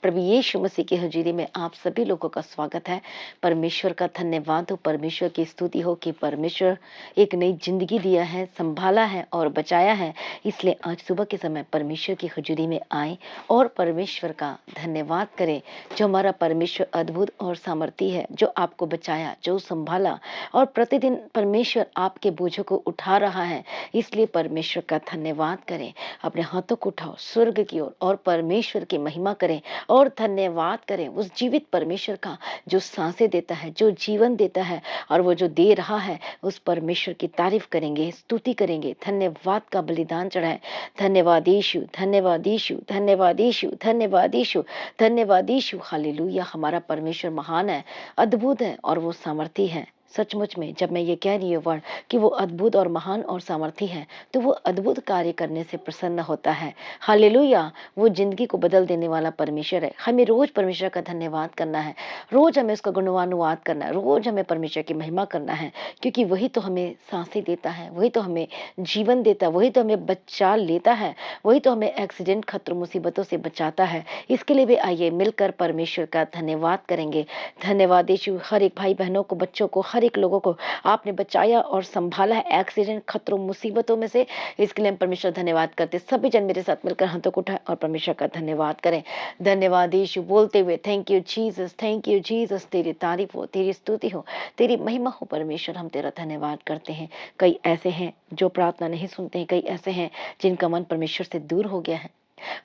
प्रभु यीशु मसीह की हजूरी में आप सभी लोगों का स्वागत है। परमेश्वर का धन्यवाद हो, परमेश्वर की स्तुति हो कि परमेश्वर एक नई जिंदगी दिया है, संभाला है और बचाया है। इसलिए आज सुबह के समय परमेश्वर की हजूरी में आए और परमेश्वर का धन्यवाद करें। जो हमारा परमेश्वर अद्भुत और सामर्थी है, जो आपको बचाया, जो संभाला और प्रतिदिन परमेश्वर आपके बोझों को उठा रहा है। इसलिए परमेश्वर का धन्यवाद करें। अपने हाथों को उठाओ स्वर्ग की ओर और परमेश्वर की महिमा करें और धन्यवाद करें उस जीवित परमेश्वर का, जो सांसें देता है, जो जीवन देता है और वो जो दे रहा है। उस परमेश्वर की तारीफ करेंगे, स्तुति करेंगे, धन्यवाद का बलिदान चढ़ाएं। धन्यवाद यीशु, धन्यवाद यीशु, धन्यवाद यीशु, धन्यवाद यीशु, धन्यवाद यीशु। हालेलुया। हमारा परमेश्वर महान है, अद्भुत है और वो सामर्थी है। सचमुच में जब मैं ये कह रही हूँ वर्ड कि वो अद्भुत और महान और सामर्थी है, तो वो अद्भुत कार्य करने से प्रसन्न होता है। हालेलुया। वो जिंदगी को बदल देने वाला परमेश्वर है। हमें रोज परमेश्वर का धन्यवाद करना है, रोज हमें उसका गुणवानुवाद करना है, रोज हमें परमेश्वर की महिमा करना है, क्योंकि वही तो हमें सांसें देता है, वही तो हमें जीवन देता है, वही तो हमें बचा लेता है, वही तो हमें एक्सीडेंट, खतरों, मुसीबतों से बचाता है। इसके लिए भी आइए मिलकर परमेश्वर का धन्यवाद करेंगे। धन्यवाद यीशु। हर एक भाई बहनों को, बच्चों को, हर एक लोगों को आपने बचाया और संभाला है एक्सीडेंट, खतरों, मुसीबतों में से। इसके लिए हम परमेश्वर धन्यवाद करते। सभी जन मेरे साथ मिलकर हाथों को उठाएं और परमेश्वर का धन्यवाद करें। धन्यवाद यीशु बोलते हुए, thank you Jesus, thank you Jesus. तेरी तारीफ हो, तेरी स्तुति हो, तेरी महिमा हो परमेश्वर। हम तेरा धन्यवाद करते हैं। कई ऐसे हैं जो प्रार्थना नहीं सुनते हैं, कई ऐसे हैं जिनका मन परमेश्वर से दूर हो गया है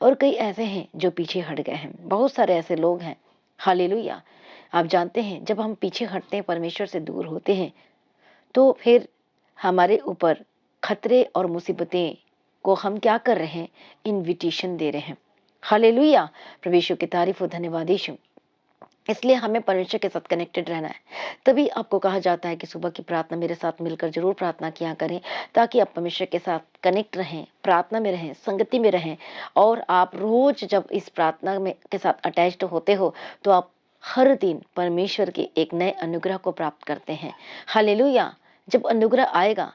और कई ऐसे हैं जो पीछे हट गए हैं। बहुत सारे ऐसे लोग हैं। हालेलुया। आप जानते हैं जब हम पीछे हटते हैं, परमेश्वर से दूर होते हैं, तो फिर हमारे ऊपर खतरे और मुसीबतें को हम क्या कर रहे हैं? इनविटेशन दे रहे हैं। हालेलुया। प्रभु यीशु की तारीफ हो, धन्यवाद यीशु। इसलिए हमें परमेश्वर के साथ कनेक्टेड रहना है। तभी आपको कहा जाता है कि सुबह की प्रार्थना मेरे साथ मिलकर जरूर प्रार्थना किया करें, ताकि आप परमेश्वर के साथ कनेक्ट रहें, प्रार्थना में रहें, संगति में रहें। और आप रोज जब इस प्रार्थना में के साथ अटैच्ड होते हो, तो आप हर दिन परमेश्वर के एक नए अनुग्रह को प्राप्त करते हैं। हालेलुया। जब अनुग्रह आएगा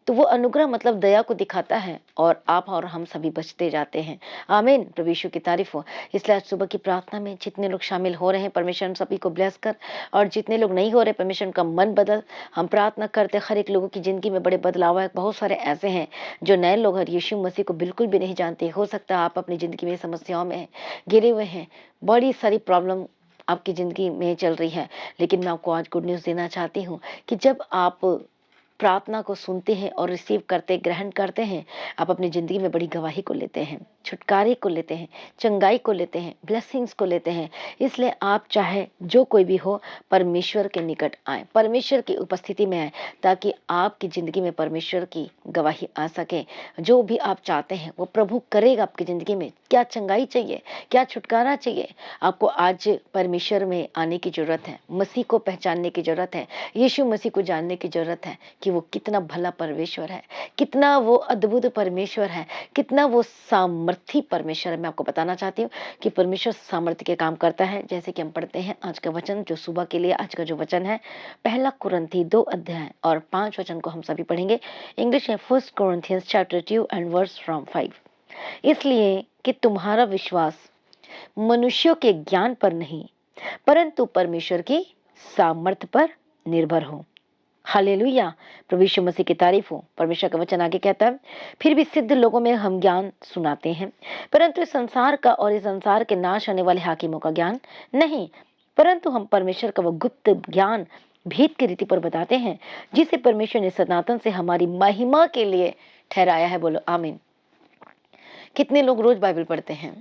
तो वो अनुग्रह मतलब दया को दिखाता है और आप और हम सभी बचते जाते हैं। आमीन। प्रभु यीशु की तारीफ हो। इसलिए आज सुबह की प्रार्थना में जितने लोग शामिल हो रहे हैं, परमेश्वर हम सभी को ब्लेस कर, और जितने लोग नहीं हो रहे, परमेश्वर उनका मन बदल। हम प्रार्थना करते हर एक लोगों की जिंदगी में बड़े बदलाव है। बहुत सारे ऐसे हैं जो नए लोग हैं, यीशु मसीह को बिल्कुल भी नहीं जानते। हो सकता है आप अपनी जिंदगी में समस्याओं में घिरे हुए हैं, बड़ी सारी प्रॉब्लम आपकी जिंदगी में चल रही है। लेकिन मैं आपको आज गुड न्यूज देना चाहती हूँ कि जब आप प्रार्थना को सुनते हैं और रिसीव करते, ग्रहण करते हैं, आप अपनी जिंदगी में बड़ी गवाही को लेते हैं, छुटकारे को लेते हैं, चंगाई को लेते हैं, ब्लेसिंग्स को लेते हैं। इसलिए आप चाहे जो कोई भी हो, परमेश्वर के निकट आए, परमेश्वर की उपस्थिति में आए, ताकि आपकी जिंदगी में परमेश्वर की गवाही आ सके। जो भी आप चाहते हैं वो प्रभु करेगा आपकी जिंदगी में। क्या चंगाई चाहिए, क्या छुटकारा चाहिए, आपको आज परमेश्वर में आने की जरूरत है, मसीह को पहचानने की जरूरत है, यीशु मसीह को जानने की जरूरत है कि वो कितना भला परमेश्वर है, कितना वो अद्भुत परमेश्वर है, कितना वो सामर्थी परमेश्वर है। मैं आपको बताना चाहती हूँ कि परमेश्वर सामर्थ्य के काम करता है। जैसे कि हम पढ़ते हैं आज का वचन, जो सुबह के लिए आज का जो वचन है, पहला कुरिन्थी 2 अध्याय और 5 वचन को हम सभी पढ़ेंगे। इंग्लिश में 1 Corinthians chapter 2 and verse from 5। इसलिए कि तुम्हारा विश्वास मनुष्यों के ज्ञान पर नहीं, परंतु परमेश्वर की सामर्थ्य पर निर्भर हो। हालेलुया। प्रभु यीशु मसीह की तारीफ हो। परमेश्वर का वचन आगे कहता है, फिर भी सिद्ध लोगों में हम ज्ञान सुनाते हैं, परंतु इस संसार का और इस संसार के नाश होने वाले हाकिमों का ज्ञान नहीं, परंतु हम परमेश्वर का वो गुप्त ज्ञान भेद की रीति पर बताते हैं, जिसे परमेश्वर ने सनातन से हमारी महिमा के लिए ठहराया है। बोलो आमीन। कितने लोग रोज बाइबल पढ़ते हैं?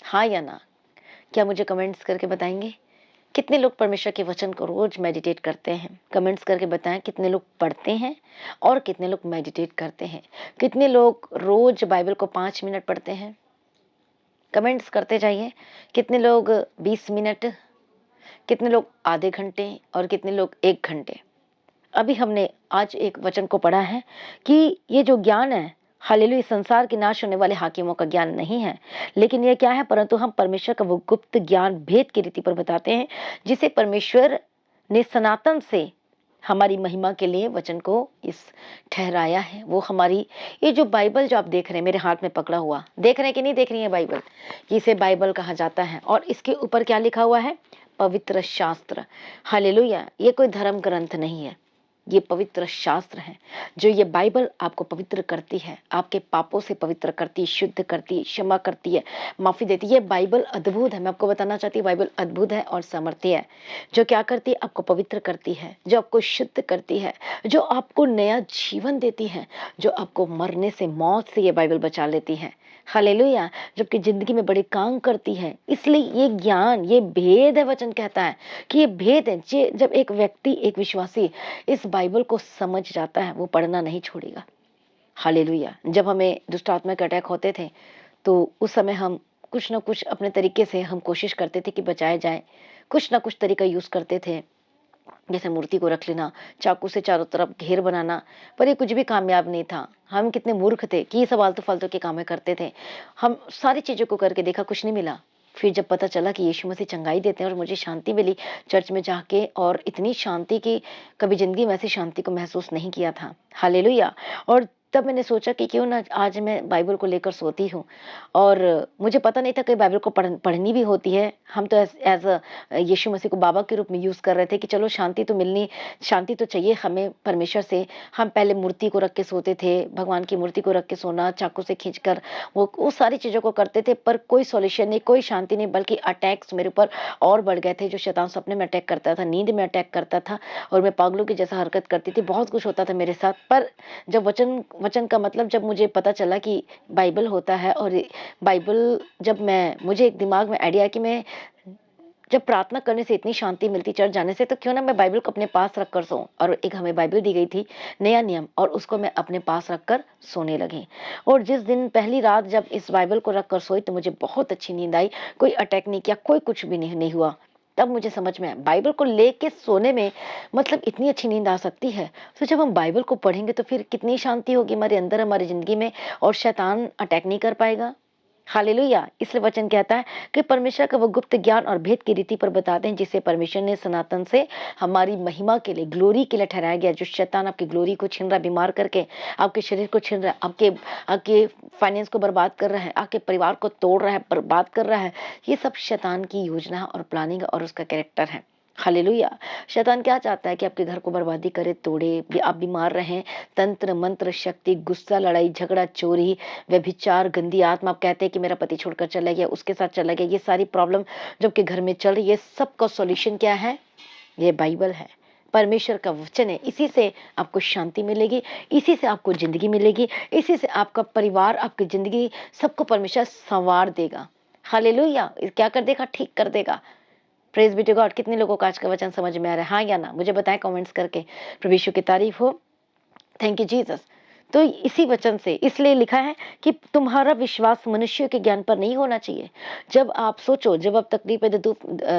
हाँ या ना? क्या मुझे कमेंट्स करके बताएंगे? कितने लोग परमेश्वर के वचन को रोज मेडिटेट करते हैं? कमेंट्स करके बताएं। कितने लोग पढ़ते हैं और कितने लोग मेडिटेट करते हैं? कितने लोग रोज बाइबल को 5 मिनट पढ़ते हैं? कमेंट्स करते जाइए। कितने लोग 20 मिनट, कितने लोग आधे घंटे और कितने लोग 1 घंटे? अभी हमने आज एक वचन को पढ़ा है कि ये जो ज्ञान है, हालेलुया, संसार के नाश होने वाले हाकिमों का ज्ञान नहीं है, लेकिन ये क्या है? परंतु हम परमेश्वर का वो गुप्त ज्ञान भेद की रीति पर बताते हैं, जिसे परमेश्वर ने सनातन से हमारी महिमा के लिए वचन को इस ठहराया है। वो हमारी ये जो बाइबल जो आप देख रहे हैं मेरे हाथ में पकड़ा हुआ, देख रहे हैं कि नहीं देख रही है बाइबल, कि इसे बाइबल कहा जाता है। और इसके ऊपर क्या लिखा हुआ है? पवित्र शास्त्र। हालेलुया। ये कोई धर्म ग्रंथ नहीं है, ये पवित्र शास्त्र है। जो ये बाइबल आपको पवित्र करती है, आपके पापों से पवित्र करती है, शुद्ध करती है, क्षमा करती है, माफी देती है। ये बाइबल अद्भुत है। मैं आपको बताना चाहती हूँ बाइबल अद्भुत है और सामर्थ्य है। जो क्या करती है? आपको पवित्र करती है, जो आपको शुद्ध करती है, जो आपको नया जीवन देती है, जो आपको मरने से, मौत से ये बाइबल बचा लेती है। हालेलुया। जबकि जिंदगी में बड़े काम करती है। इसलिए ये ज्ञान, ये भेद है। वचन कहता है कि ये भेद है। जब एक व्यक्ति, एक विश्वासी इस बाइबल को समझ जाता है, वो पढ़ना नहीं छोड़ेगा। हालेलुया। जब हमें दुष्ट आत्मा के अटैक होते थे तो उस समय हम कुछ ना कुछ अपने तरीके से हम कोशिश करते थे कि बचाए जाए। कुछ ना कुछ तरीका यूज करते थे, जैसे मूर्ति को रख लेना, चाकू से चारों तरफ घेर बनाना, पर ये कुछ भी कामयाब नहीं था। हम कितने मूर्ख थे कि ये सब आलतू फालतू के कामें करते थे। हम सारी चीजों को करके देखा, कुछ नहीं मिला। फिर जब पता चला कि यीशु मसीह चंगाई देते हैं और मुझे शांति मिली चर्च में जाके, और इतनी शांति की कभी जिंदगी में ऐसी शांति को महसूस नहीं किया था। हालेलुया। और तब मैंने सोचा कि क्यों ना आज मैं बाइबल को लेकर सोती हूँ। और मुझे पता नहीं था कि बाइबल को पढ़नी भी होती है। हम तो एज अ यीशु मसीह को बाबा के रूप में यूज कर रहे थे कि चलो शांति तो मिलनी, शांति तो चाहिए हमें परमेश्वर से। हम पहले मूर्ति को रख के सोते थे, भगवान की मूर्ति को रख के सोना, चाकू से खींचकर, वो सारी चीजों को करते थे, पर कोई सॉल्यूशन नहीं, कोई शांति नहीं, बल्कि अटैक्स मेरे ऊपर और बढ़ गए थे। जो शैतान सपने में अटैक करता था, नींद में अटैक करता था, और मैं पागलों की जैसा हरकत करती थी, बहुत कुछ होता था मेरे साथ। पर जब वचन का मतलब जब मुझे पता चला कि बाइबल होता है, और बाइबल जब मुझे एक दिमाग में आइडिया कि मैं जब प्रार्थना करने से इतनी शांति मिलती, चर्च जाने से, तो क्यों ना मैं बाइबल को अपने पास रखकर सोऊं। और एक हमें बाइबल दी गई थी, नया नियम, और उसको मैं अपने पास रखकर सोने लगी। और जिस दिन पहली रात जब इस बाइबल को रखकर सोई तो मुझे बहुत अच्छी नींद आई। कोई अटैक नहीं किया, कोई कुछ भी नहीं हुआ। तब मुझे समझ में आया बाइबल को लेके सोने में मतलब इतनी अच्छी नींद आ सकती है। तो जब हम बाइबल को पढ़ेंगे तो फिर कितनी शांति होगी हमारे अंदर, हमारी जिंदगी में, और शैतान अटैक नहीं कर पाएगा। हालेलुया। इसलिए वचन कहता है कि परमेश्वर का वो गुप्त ज्ञान और भेद की रीति पर बताते हैं, जिसे परमेश्वर ने सनातन से हमारी महिमा के लिए, ग्लोरी के लिए ठहराया गया। जो शैतान आपकी ग्लोरी को छीन रहा है, बीमार करके आपके शरीर को छीन रहा है, आपके आपके फाइनेंस को बर्बाद कर रहा है, आपके परिवार को तोड़ रहा है, बर्बाद कर रहा है, ये सब शैतान की योजना और प्लानिंग और उसका कैरेक्टर है। हालेलुया। शैतान क्या चाहता है? कि आपके घर को बर्बादी करे, तोड़े, आप बीमार रहें। तंत्र मंत्र शक्ति, गुस्सा, लड़ाई झगड़ा, चोरी, व्यभिचार, गंदी आत्मा। आप कहते हैं कि मेरा पति छोड़कर चला गया, उसके साथ चला गया, ये सारी प्रॉब्लम जबकि घर में चल रही है, सबका सॉल्यूशन क्या है? ये बाइबल है, परमेश्वर का वचन है। इसी से आपको शांति मिलेगी, इसी से आपको जिंदगी मिलेगी, इसी से आपका परिवार, आपकी जिंदगी, सबको परमेश्वर संवार देगा। हालेलुया। क्या कर देगा? ठीक कर देगा। Praise be to God. कितने लोगों को आज का वचन समझ में आ रहा है, हाँ या ना? मुझे बताएं कमेंट्स करके। प्रभु यीशु की तारीफ हो। Thank you Jesus. तो इसी वचन से इसलिए लिखा है कि तुम्हारा विश्वास मनुष्य के ज्ञान पर नहीं होना चाहिए। जब आप सोचो, जब आप तकलीफ में,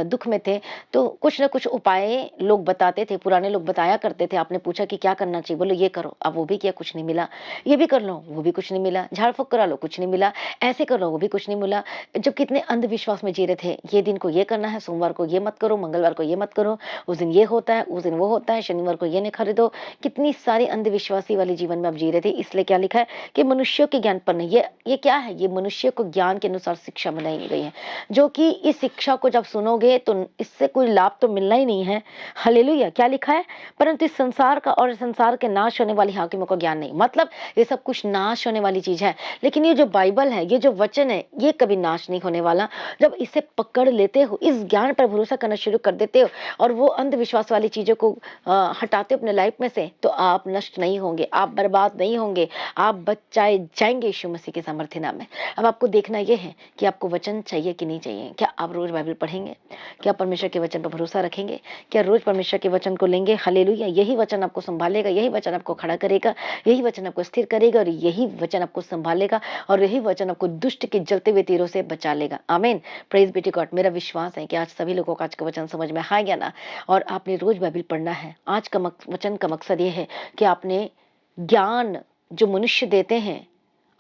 दुख में थे, तो कुछ ना कुछ उपाय लोग बताते थे, पुराने लोग बताया करते थे। आपने पूछा कि क्या करना चाहिए, बोलो ये करो, अब वो भी किया, कुछ नहीं मिला। ये भी कर लो, वो भी कुछ नहीं मिला। झाड़ फूक करा लो, कुछ नहीं मिला। ऐसे कर लो, वो भी कुछ नहीं मिला। जब कितने अंधविश्वास में जी रहे थे, ये दिन को ये करना है, सोमवार को ये मत करो, मंगलवार को ये मत करो, उस दिन ये होता है, उस दिन वो होता है, शनिवार को ये नहीं खरीदो। कितनी सारी अंधविश्वासी वाली जीवन में आप जी रहे थे। इसलिए क्या लिखा है कि मनुष्यों के ज्ञान पर नहीं। ये क्या है? ये मनुष्य को ज्ञान के अनुसार शिक्षा बनाई गई है, जो कि इस शिक्षा को जब सुनोगे तो इससे कोई लाभ तो मिलना ही नहीं है। हालेलुया। क्या लिखा है? परंतु इस संसार का और संसार के नाश होने वाली हाकिमों का ज्ञान नहीं। मतलब ये सब कुछ नाश होने वाली चीज है, लेकिन ये जो बाइबल है, ये जो वचन है, ये कभी नाश नहीं होने वाला। जब इसे पकड़ लेते हो, इस ज्ञान पर भरोसा करना शुरू कर देते हो, और वो अंधविश्वास वाली चीजों को हटाते हो अपने लाइफ में से, तो आप नष्ट नहीं होंगे, आप बर्बाद नहीं होंगे, आप बचाए जाएंगे यीशु मसीह के सामर्थ्य नाम में। अब आपको देखना यह है कि आपको वचन चाहिए कि नहीं चाहिए। क्या आप रोज बाइबल पढ़ेंगे? क्या परमेश्वर के वचन पर भरोसा रखेंगे? क्या रोज परमेश्वर के वचन को लेंगे? हालेलुया। यही वचन आपको संभालेगा, यही वचन आपको खड़ा करेगा, यही वचन आपको स्थिर करेगा, और यही वचन आपको संभालेगा, और यही वचन आपको दुष्ट के जलते हुए तीरों से बचा लेगा। आमीन। Praise be to God. मेरा विश्वास है कि आज सभी लोगों को आज का वचन समझ में आया ना, और आपने रोज बाइबल पढ़ना है। आज का वचन का मकसद ये है कि आपने ज्ञान जो मनुष्य देते हैं,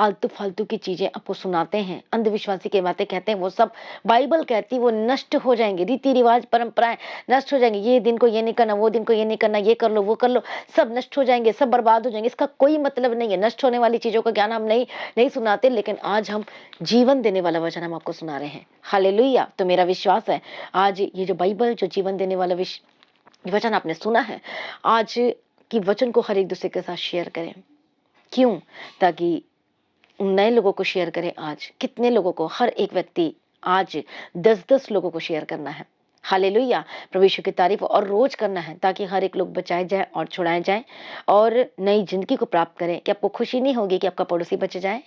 आलतू फालतू की चीजें आपको सुनाते हैं, अंधविश्वासी की बातें कहते हैं, वो सब बाइबल कहती है वो नष्ट हो जाएंगे। रीति रिवाज परंपराएं नष्ट हो जाएंगे। ये दिन को ये नहीं करना, वो दिन को ये नहीं करना, ये कर लो वो कर लो, सब नष्ट हो जाएंगे, सब बर्बाद हो जाएंगे। इसका कोई मतलब नहीं है। नष्ट होने वाली चीजों का ज्ञान हम नहीं सुनाते, लेकिन आज हम जीवन देने वाला वचन हम आपको सुना रहे हैं। हालेलुया। तो मेरा विश्वास है आज ये जो बाइबल, जो जीवन देने वाला वचन आपने सुना है, आज की वचन को हर एक दूसरे के साथ शेयर करें। क्यों? ताकि नए लोगों को शेयर करें। आज कितने लोगों को, हर एक व्यक्ति आज 10-10 लोगों को शेयर करना है। हालेलुया। प्रभु यीशु की तारीफ और रोज करना है, ताकि हर एक लोग बचाए जाए और छुड़ाए जाए और नई जिंदगी को प्राप्त करें। कि आपको खुशी नहीं होगी कि आपका पड़ोसी बच जाए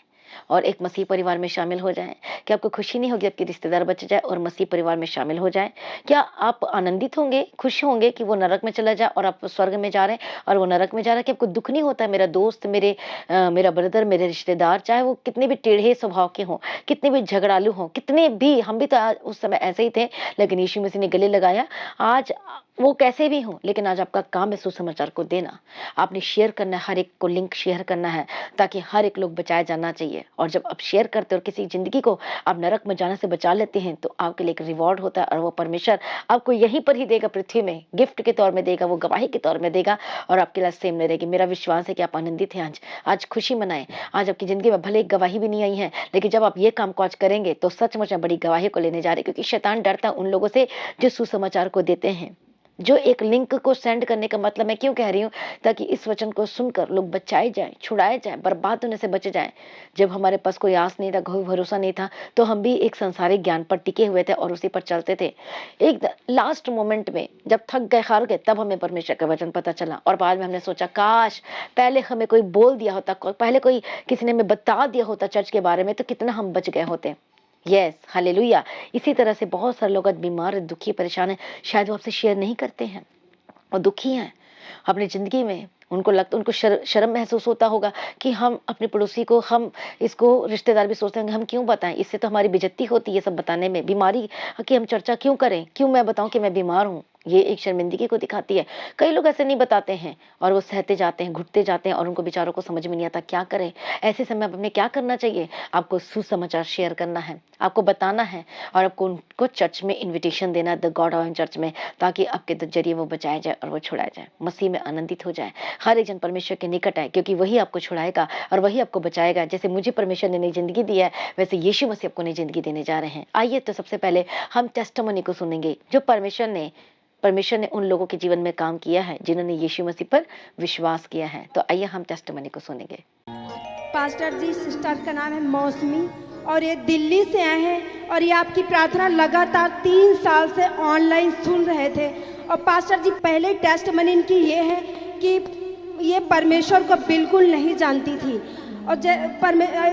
और एक मसीह परिवार में शामिल हो जाए? क्या आपको खुशी नहीं होगी आपके रिश्तेदार बच जाए और मसीह परिवार में शामिल हो जाए? क्या आप आनंदित होंगे, खुश होंगे कि वो नरक में चला जाए और आप स्वर्ग में जा रहे हैं और वो नरक में जा रहा है? कि आपको दुख नहीं होता है? मेरा दोस्त, मेरा ब्रदर, मेरे रिश्तेदार, चाहे वो कितने भी टेढ़े स्वभाव के हों, कितने भी झगड़ालू हों, कितने भी, हम भी तो उस समय ऐसे ही थे, लेकिन यीशु मसीह ने गले लगाया। आज वो कैसे भी हो, लेकिन आज आपका काम है सुसमाचार को देना। आपने शेयर करना है, हर एक को लिंक शेयर करना है, ताकि हर एक लोग बचाया जाना चाहिए। और जब आप शेयर करते हो और किसी जिंदगी को आप नरक में जाने से बचा लेते हैं, तो आपके लिए एक रिवॉर्ड होता है और वो परमेश्वर आपको यहीं पर ही देगा, पृथ्वी में गिफ्ट के तौर में देगा, वो गवाही के तौर में देगा और आपके लिए सेम नहीं रहेगी। मेरा विश्वास है कि आप आनंदित हैं। आज खुशी मनाएं। आज आपकी जिंदगी में भले एक गवाही भी नहीं आई है, लेकिन जब आप ये काम को आज करेंगे तो सचमुच में बड़ी गवाही को लेने जा रहे हैं। क्योंकि शैतान डरता है उन लोगों से जो सुसमाचार को देते हैं, जो एक लिंक को सेंड करने का मतलब मैं क्यों कह रही हूँ, ताकि इस वचन को सुनकर लोग बचाए जाएं, छुड़ाए जाएं, बर्बाद होने से बचे जाएं। जब हमारे पास कोई आस नहीं था, कोई भरोसा नहीं था, तो हम भी एक संसारिक ज्ञान पर टिके हुए थे और उसी पर चलते थे। एक लास्ट मोमेंट में जब थक गए, हार गए, तब हमें परमेश्वर का वचन पता चला और बाद में हमने सोचा काश पहले हमें कोई बोल दिया होता, पहले कोई किसी ने हमें बता दिया होता चर्च के बारे में, तो कितना हम बच गए होते। Yes, hallelujah. इसी तरह से बहुत सारे लोग बीमार, दुखी, परेशान है, शायद वो आपसे शेयर नहीं करते हैं और दुखी हैं अपनी जिंदगी में। उनको शर्म महसूस होता होगा कि हम अपने पड़ोसी को, हम इसको, रिश्तेदार भी सोचते होंगे हम क्यों बताएं, इससे तो हमारी बेइज्जती होती है सब बताने में। बीमारी की हम चर्चा क्यों करें, क्यों मैं बताऊं कि मैं बीमार हूं? ये एक शर्मिंदगी को दिखाती है। कई लोग ऐसे नहीं बताते हैं और वो सहते जाते हैं, घुटते जाते हैं और उनको बेचारों को समझ में नहीं आता क्या करें। ऐसे समय अपने क्या करना चाहिए? आपको सुसमाचार शेयर करना है, आपको बताना है और आपको उनको चर्च में इन्विटेशन देना है, द गॉड ऑफ चर्च में, ताकि आपके जरिए वो बचाया जाए और वो छुड़ाया जाए, मसीह में आनंदित हो जाए। हर एक जन परमेश्वर के निकट आए, क्योंकि वही आपको छुड़ाएगा और वही आपको बचाएगा। जैसे मुझे परमेश्वर ने नई जिंदगी दिया है, वैसे यीशु मसीह आपको नई जिंदगी देने जा रहे हैं। आइए तो सबसे पहले हम टेस्टिमनी को सुनेंगे, जो परमेश्वर ने उन लोगों के जीवन में काम किया है जिन्होंने यीशु मसीह पर विश्वास किया है। तो आइए हम टेस्टिमनी को सुनेंगे। पास्टर जी, सिस्टर का नाम है मौसमी और ये दिल्ली से आए हैं और ये आपकी प्रार्थना लगातार 3 साल से ऑनलाइन सुन रहे थे। और पास्टर जी, पहले टेस्टिमनी इनकी ये है कि ये परमेश्वर को बिल्कुल नहीं जानती थी और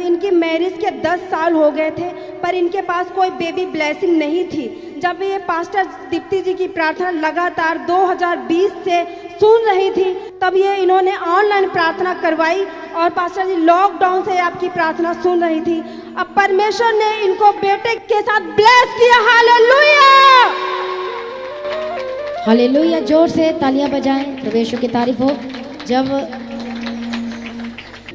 इनकी मैरिज के 10 साल हो गए थे, पर इनके पास कोई बेबी ब्लेसिंग नहीं थी। जब ये पास्टर दीप्ति जी की प्रार्थना लगातार 2020 से सुन रही थी, तब ये इन्होंने ऑनलाइन प्रार्थना करवाई और पास्टर जी लॉकडाउन से आपकी प्रार्थना सुन रही थी। अब परमेश्वर ने इनको बेटे के साथ ब्लेस किया। Hallelujah, hallelujah. जोर से तालियां बजाएं, प्रभु यीशु की तारीफ हो। जब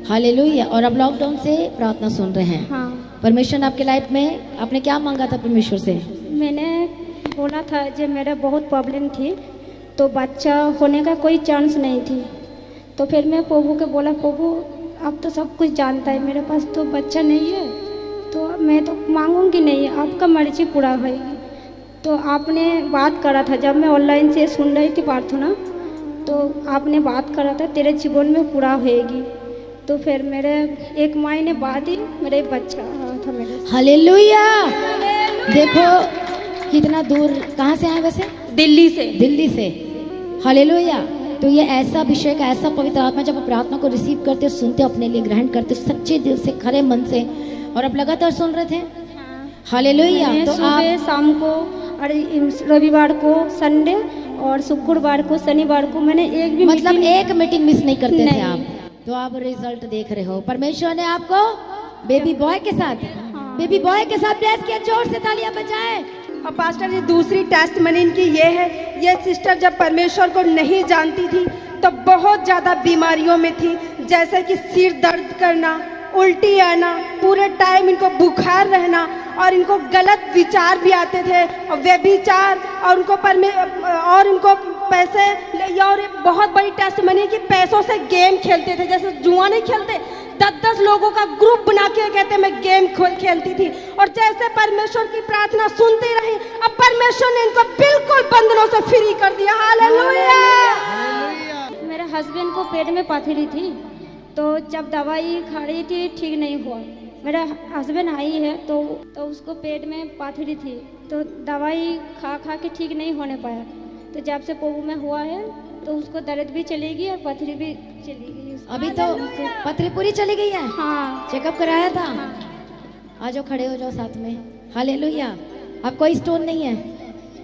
हालेलुया। और अब लॉकडाउन से प्रार्थना सुन रहे हैं। हाँ, परमेश्वर ने आपके लाइफ में, आपने क्या मांगा था परमेश्वर से? मैंने बोला था जो मेरा बहुत प्रॉब्लम थी, तो बच्चा होने का कोई चांस नहीं थी। तो फिर मैं प्रभु को बोला, प्रभु आप तो सब कुछ जानता है, मेरे पास तो बच्चा नहीं है, तो मैं तो मांगूंगी नहीं, आपका मर्जी पूरा होगी। तो आपने बात करा था, जब मैं ऑनलाइन से सुन रही थी प्रार्थना, तो आपने बात करा था तेरे जीवन में पूरा होएगी। तो फिर मेरे 1 महीने बाद ही मेरे बच्चा था मेरे। हालेलुया। देखो कितना दूर, कहाँ से आए वैसे? दिल्ली से। दिल्ली से। हालेलुया। तो ये ऐसा विषय का, ऐसा पवित्र आत्मा जब आप प्रार्थना को रिसीव करते हो, सुनते हो, अपने लिए ग्रहण करते हो सच्चे दिल से, खरे मन से, और अब लगातार सुन रहे थे। हालेलुया। तो आप शाम को और रविवार को, संडे और शुक्रवार को, शनिवार को मैंने एक भी मतलब एक मीटिंग मिस नहीं करते थे आप। तो आप रिजल्ट देख रहे हो। परमेश्वर ने आपको बेबी बॉय के साथ, बेबी बॉय के साथ ब्लेस किया। जोर से तालियां बजाएं। और पास्टर जी, दूसरी टेस्टमनी इनकी ये है, ये सिस्टर जब परमेश्वर को नहीं जानती थी तो बहुत ज़्यादा बीमारियों में थी, जैसे कि सिर दर्द करना, उल्टी आना, पूरे टाइम इनको बुखार रहना और इनको गलत विचार भी आते थे और व्यभिचार और इनको पैसे और बहुत बड़ी टेस्ट मनी कि पैसों से गेम खेलते थे, जैसे जुआ नहीं खेलते, 10-10 लोगों का ग्रुप बना के कहते मैं गेम खेलती थी। और जैसे परमेश्वर की प्रार्थना सुनती रही, अब परमेश्वर ने इनको बिल्कुल बंधनों से फ्री कर दिया। हालेलुया। मेरे हस्बैंड को पेट में पथरी थी, तो जब दवाई खा रही थी ठीक नहीं हुआ। मेरा हस्बैंड आई है तो उसको पेट में पथरी थी, तो दवाई खा के ठीक नहीं होने पाया। तो जब से प्रभु में हुआ है तो उसको दर्द भी चलेगी और पथरी भी चली गई। अभी तो पथरी पूरी चली गई है। हाँ, चेकअप कराया था। हाँ। आ जाओ, खड़े हो जाओ साथ में। हालेलुया। अब कोई स्टोन नहीं है।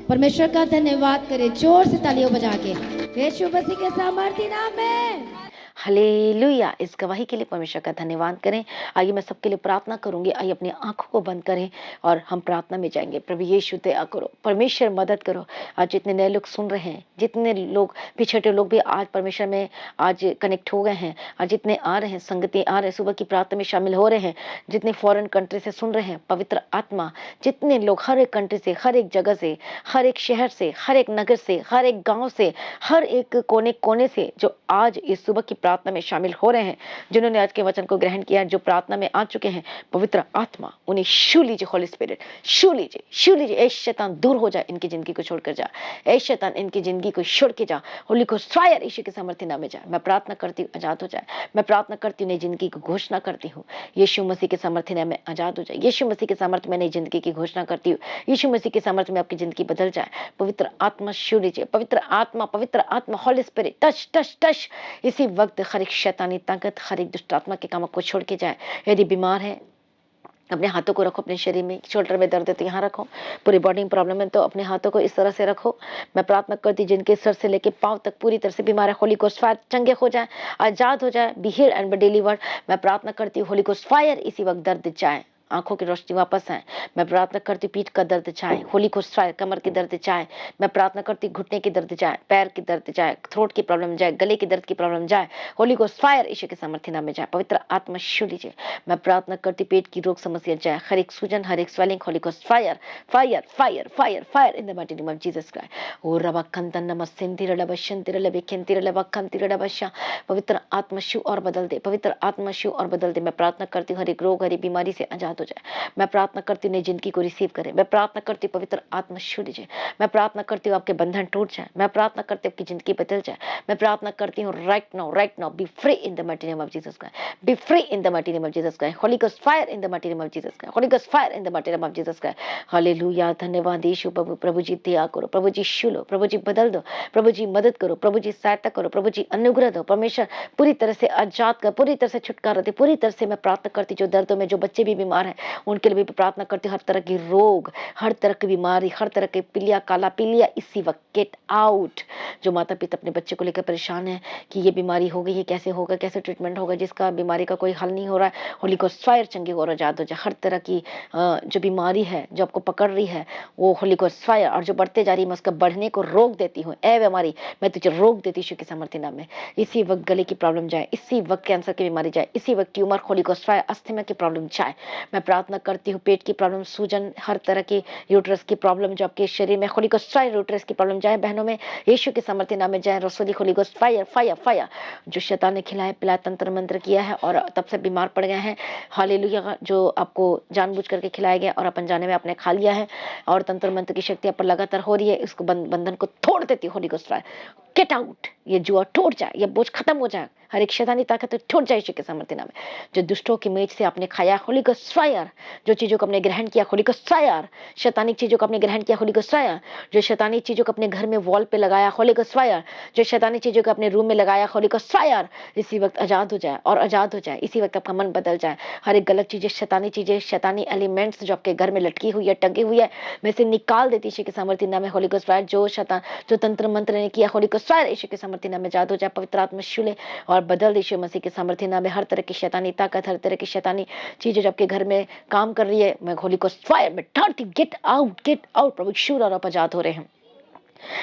परमेश्वर का धन्यवाद करें जोर से तालियों बजा के, यीशु मसीह के सामर्थी नाम में। हालेलुया। इस गवाही के लिए परमेश्वर का धन्यवाद करें। आइए मैं सबके लिए प्रार्थना करूंगी। आइए अपनी आंखों को बंद करें और हम प्रार्थना में जाएंगे। प्रभु यीशु दया करो, परमेश्वर मदद करो। आज जितने नए लोग सुन रहे हैं, जितने लोग पिछड़े लोग भी आज परमेश्वर में आज कनेक्ट हो गए हैं, आज जितने आ रहे हैं, संगति आ रहे हैं, सुबह की प्रार्थना में शामिल हो रहे हैं, जितने फॉरेन कंट्री से सुन रहे हैं, पवित्र आत्मा जितने लोग हर एक कंट्री से, हर एक जगह से, हर एक शहर से, हर एक नगर से, हर एक गाँव से, हर एक कोने कोने से जो आज इस सुबह की प्रार्थना में शामिल हो रहे हैं, जिन्होंने आज के वचन को ग्रहण किया, जो प्रार्थना में आ चुके हैं, पवित्र आत्मा उन्हें छू लीजिए। होली स्पिरिट छू लीजिए, छू लीजिए। ऐ शैतान दूर हो जाए, इनकी जिंदगी को छोड़कर जा। ऐ शैतान इनकी जिंदगी को छोड़ के जा। होली को फायर यीशु के सामर्थ्य नाम में जाए। मैं प्रार्थना करती हूँ आजाद हो जाए। मैं प्रार्थना करती हूँ नई जिंदगी की घोषणा करती हूँ। यीशु मसीह के सामर्थ्य नाम में आजाद हो जाए। यीशु मसीह के सामर्थ्य में नई जिंदगी की घोषणा करती हूँ। यीशु मसीह के सामर्थ्य में आपकी जिंदगी बदल जाए। पवित्र आत्मा छू लीजिए। पवित्र आत्मा Holi spirit touch touch touch. इसी वक्त हर एक शैतानी ताकत, हर एक दुष्ट आत्मा के कामों को छोड़ के जाए। यदि बीमार है, अपने हाथों को रखो अपने शरीर में। शोल्डर में दर्द है तो यहाँ रखो। पूरी बॉडी में प्रॉब्लम है तो अपने हाथों को इस तरह से रखो। मैं प्रार्थना करती जिनके सर से लेके पांव तक पूरी तरह से बीमार है, होली गोस्ट फायर चंगे हो जाए, आजाद हो जाए, be healed and be delivered. मैं प्रार्थना करती हूँ होली गोस्ट फायर इसी वक्त दर्द जाए, आंखों की रोशनी वापस आए। मैं प्रार्थना करती पीठ का दर्द जाए, होली को फायर, कमर की दर्द जाए। मैं प्रार्थना करती घुटने की दर्द जाए, पैर की दर्द जाए, थ्रोट की प्रॉब्लम जाए, गले की दर्द की प्रॉब्लम जाए। होली को फायर यीशु के सामर्थ्य नाम में जाए। पवित्र आत्मा छू लीजिए। मैं प्रार्थना करती पेट की रोग समस्या जाए, हर एक सूजन, हर एक स्वेलिंग, होली को fire fire fire fire fire in the mighty name of Jesus Christ. ओ रबा कंतन नमस्तेंतिर लबशंतिर लबेकेंतिर लबकंतिर लबशा। पवित्र आत्मा छू और बदल दे। पवित्र आत्मा छू और बदल दे। मैं प्रार्थना करती हूँ हर एक रोग, हर एक बीमारी से आजाद हो जाए। मैं प्रार्थना करती हूँ नई जिंदगी को रिसीव करें। मैं प्रार्थना करती हूँ पवित्र आत्मा छू लीजिए। मैं प्रार्थना करती हूँ आपके बंधन टूट जाए। मैं प्रार्थना करती हूँ आपकी जिंदगी बदल जाए। मैं प्रार्थना करती हूँ right now B free in the mighty name of Jesus Christ. B free in the mighty name of Jesus Christ. Holi ghost fire in the mighty name of Jesus Christ. Holi ghost fire in the mighty name of Jesus Christ. Hallelujah. धन्यवाद यीशु। प्रभु जी दया करो, प्रभु जी छू लो, प्रभु जी बदल दो, प्रभु जी मदद करो, प्रभु जी सहायता करो, प्रभु जी अनुग्रह दो। परमेश्वर पूरी तरह से आजाद कर, पूरी तरह से छुटकारा दे। पूरी तरह से मैं प्रार्थना करती जो दर्दों में जो बच्चे भी बीमार हैं उनके लिए भी प्रार्थना करती हर तरह की रोग, हर तरह की बीमारी, हर तरह के पीलिया, काला पीलिया इसी वक्त गेट आउट। जो माता पिता अपने बच्चे को लेकर परेशान है कि ये बीमारी हो गई है, कैसे होगा, कैसे ट्रीटमेंट होगा, जिसका बीमारी का कोई हल नहीं हो रहा है, होली को फायर चंगे और आजाद हो जाए। हर तरह की जो बीमारी है जो आपको पकड़ रही है वो होली को फायर, और जो बढ़ते जा रही है मैं उसका बढ़ने को रोक देती हूँ। ए बीमारी मैं तुझे रोक देती हूँ के सामर्थ्य नाम में। इसी वक्त गले की प्रॉब्लम जाए, इसी वक्त कैंसर की बीमारी जाए, इसी वक्त ट्यूमर, होली को फायर, अस्थमा की प्रॉब्लम जाए। मैं प्रार्थना करती हूँ पेट की प्रॉब्लम, सूजन, हर तरह की यूट्रस की प्रॉब्लम जो आपके शरीर में, होली गोस्ट फायर यूट्रस की प्रॉब्लम जाए बहनों में, यीशु के सामर्थ्य नाम में जाए। रसोली holy ghost fire fire fire. जो शैतान ने खिलाया पिलाया, तंत्र मंत्र किया है और तब से बीमार पड़ गए हैं, हालेलुया, जो आपको जानबूझ करके खिलाया गया और अपन जाने में आपने खा लिया है और तंत्र मंत्र की शक्ति आप पर लगातार हो रही है, इसको बंधन को तोड़ देती है Holi ghost fire. Get out. ये जुआ टूट जाए, ये बोझ खत्म हो जाए, हर एक शैतानी ताकत टूट जाए यीशु के सामर्थ्य नाम में। जो दुष्टों की मेज से आपने खाया, होली गोस्ट फायर। जो चीजों को आपने ग्रहण किया, होली गोस्ट फायर। शैतानिक चीजों को आपने ग्रहण किया, होली गोस्ट फायर। जो शैतानी चीजों को अपने घर में वॉल पे लगाया, होली गोस्ट फायर। जो शैतानी चीजों को अपने रूम में लगाया, होली गोस्ट फायर। इसी वक्त आजाद हो जाए और आजाद हो जाए। इसी वक्त आपका मन बदल जाए। हर एक गलत चीजें, शैतानी एलिमेंट्स जो आपके घर में लटकी हुई है, टंगी हुई है, मैं से निकाल देती यीशु के सामर्थ्य नाम में। Holy ghost fire. जो तंत्र मंत्र ने किया, होली गोस्ट फायर यीशु के सामर्थ्य नाम में आजाद हो जाए। पवित्र आत्मा छू ले और बदल यीशु मसीह के सामर्थ्य नाम में। हर तरह की शैतानी ताकत, हर तरह की शैतानी चीजें जो आपके घर में काम कर रही है, मैं होली गोस्ट फायर में ठाड़ती। Get out, get out. प्रभु शूर और आप आजाद हो रहे हैं।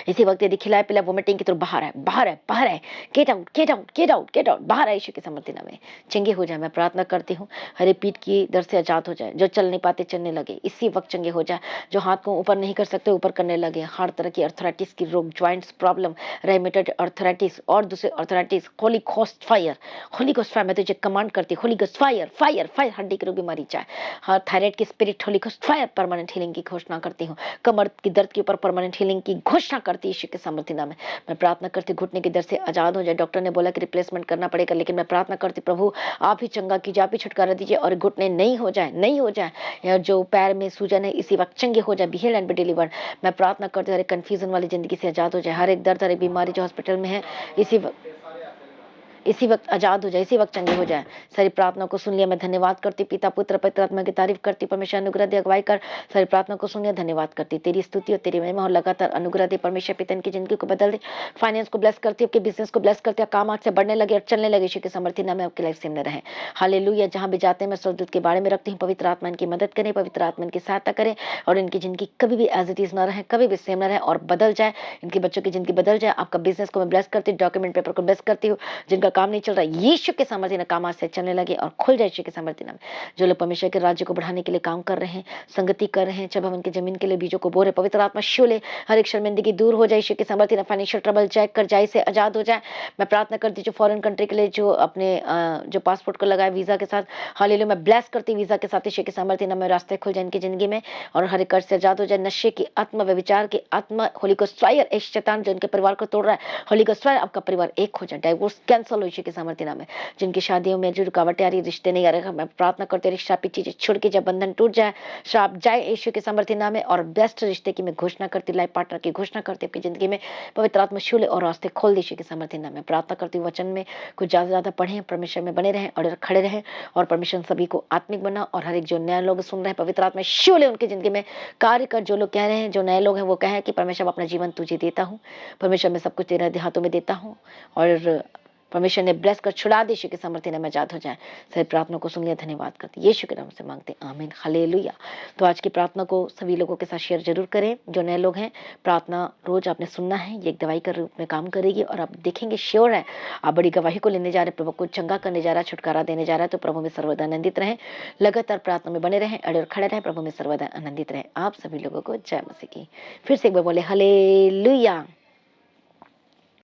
इसी वक्त यदि खिलाए पिलाए वोमिटिंग की तरफ बाहर है, बाहर है, बाहर है, gate out, get out, get out, get out, बाहर है यीशु के समर्थी नाम में। चंगे हो जाए, मैं प्रार्थना करती हूँ। हरे पीठ की दर्द से आजाद हो जाए, जो चल नहीं पाते चलने लगे इसी वक्त चंगे हो जाए, जो हाथ को ऊपर नहीं कर सकते ऊपर करने लगे, हर तरह की अर्थराइटिस की रोग, ज्वाइंट्स प्रॉब्लम, रेमेटोइड अर्थराइटिस और दूसरे arthritis, Holi ghost fire, Holi ghost fire, मैं तुझे कमांड करती हूँ, Holi ghost fire, fire, fire, हड्डी की रोग बीमारी जाए, हर थायराइड की spirit, Holi ghost fire, permanent healing की घोषणा करती हूँ। कमर की दर्द के ऊपर परमानेंट हीलिंग की घोषणा करती है यीशु के समर्थी नाम में। मैं प्रार्थना करती घुटने की दर्द से आजाद हो जाए। डॉक्टर ने बोला कि रिप्लेसमेंट करना पड़ेगा, लेकिन मैं प्रार्थना करती प्रभु आप ही चंगा कीजिए, आप ही छुटकारा दीजिए और घुटने नहीं हो जाए, नहीं हो जाए, या जो पैर में सूजन है इसी वक्त चंगे हो जाए, be healed and be delivered. मैं प्रार्थना करती हूँ हर एक कंफ्यूजन वाली जिंदगी से आजाद हो जाए, हर एक दर्द, हर एक बीमारी जो हॉस्पिटल में है इसी वक्त आजाद हो जाए, इसी वक्त चंगे हो जाए। सारी प्रार्थना को सुन लिया, मैं धन्यवाद करती, पिता पुत्र पवित्र आत्मा की तारीफ करती, परमेश्वर अनुग्रह दे, अगुवाई कर। सारी प्रार्थना को सुन लिया, धन्यवाद करती, तेरी स्तुति और तेरी महिमा और लगातार अनुग्रह दे। परमेश्वर पिता इनकी जिंदगी को बदल दे, फाइनेंस को ब्लेस करती, आपके बिजनेस को ब्लेस करती, काम आज से बढ़ने लगे और चलने लगे यीशु के समर्थी नाम में आपकी लाइफ से में रहे। हालेलुया। जहां भी जाते हैं मैं स्वर्गदूत के बारे में रखती हूँ, पवित्र आत्मा इनकी मदद करें, पवित्र आत्मा इनकी सहायता करें और इनकी जिंदगी कभी भी एज इट इज न रहे, कभी भी सेम न रहे और बदल जाए, इनके बच्चों की जिंदगी बदल जाए। आपका बिजनेस को मैं ब्लेस करती, डॉक्यूमेंट पेपर को ब्लेस करती हूँ, जिनका काम नहीं चल रहा है यीशु के सामर्थ्य ने काम आज से चलने लगे और खुल जाए यीशु के सामर्थ्य नाम। जो लोग परमेश्वर के राज्य को बढ़ाने के लिए काम कर रहे हैं, संगति कर रहे हैं, जब हम उनकी जमीन के लिए बीजों को बो रहे, पवित्र आत्मा शूले हर एक शर्मिंदगी दूर हो जाए यीशु के सामर्थ्य ना। फाइनेंशियल ट्रबल जाए कर जाए से आजाद हो जाए। मैं प्रार्थना करती जो फॉरेन कंट्री के लिए जो अपने जो पासपोर्ट को लगाए वीजा के साथ, हालेलुया, मैं ब्लेस करती वीजा के साथ यीशु के सामर्थ्य नाम में। रास्ते खुल जाए इनकी जिंदगी में और हर एक कर्ज से आजाद हो जाए। नशे की आत्मा, व्यभिचार की आत्मा, होली को फायर, एक शैतान जो इनके परिवार को तोड़ रहा है, होली को फायर, आपका परिवार एक हो जाए, डाइवोर्स कैंसिल हो यीशु के सामर्थ्य नाम में। जिनकी शादियों में जो रुकावटें आ रही, रिश्ते नहीं आ रहे, मैं प्रार्थना करते श्रापित चीजें छोड़ के जब बंधन टूट जाए, श्राप जाए यीशु के सामर्थ्य नाम में और बेस्ट रिश्ते की मैं घोषणा करती, लाइफ पार्टनर की घोषणा करती आपकी जिंदगी में। पवित्र आत्मा शूले और रास्ते खोल दे यीशु के सामर्थ्य नाम में। प्रार्थना करती वचन में कुछ ज्यादा ज्यादा पढ़ें, परमेश्वर में बने रहें और खड़े रहें और परमेश्वर सभी को आत्मिक बना। और हर एक जो नए लोग सुन रहे हैं, पवित्र आत्मा शूले उनकी जिंदगी में कार्य कर। जो लोग कह रहे हैं, जो नए लोग हैं वो कहें कि परमेश्वर अपना जीवन तुझे देता हूँ, परमेश्वर मैं सब कुछ तेरे हाथों में देता हूँ और परमेश्वर ने ब्लेस कर छुड़ा दे यीशु के सामर्थ्य में आजाद हो जाए। सभी प्रार्थना को सुन लिया, धन्यवाद करते यीशु के नाम से मांगते, आमीन, हालेलुया। तो आज की प्रार्थना को सभी लोगों के साथ शेयर जरूर करें। जो नए लोग हैं, प्रार्थना रोज आपने सुनना है, ये एक दवाई के रूप में काम करेगी और आप देखेंगे, श्योर है आप बड़ी गवाही को लेने जा रहे, प्रभु को चंगा करने जा रहा है, छुटकारा देने जा रहा है। तो प्रभु में सर्वदा आनंदित रहें, लगातार प्रार्थना में बने रहें, अड़े और खड़े रहें, प्रभु में सर्वदा आनंदित रहें। आप सभी लोगों को जय मसीह की। फिर से एक बार बोले हालेलुया।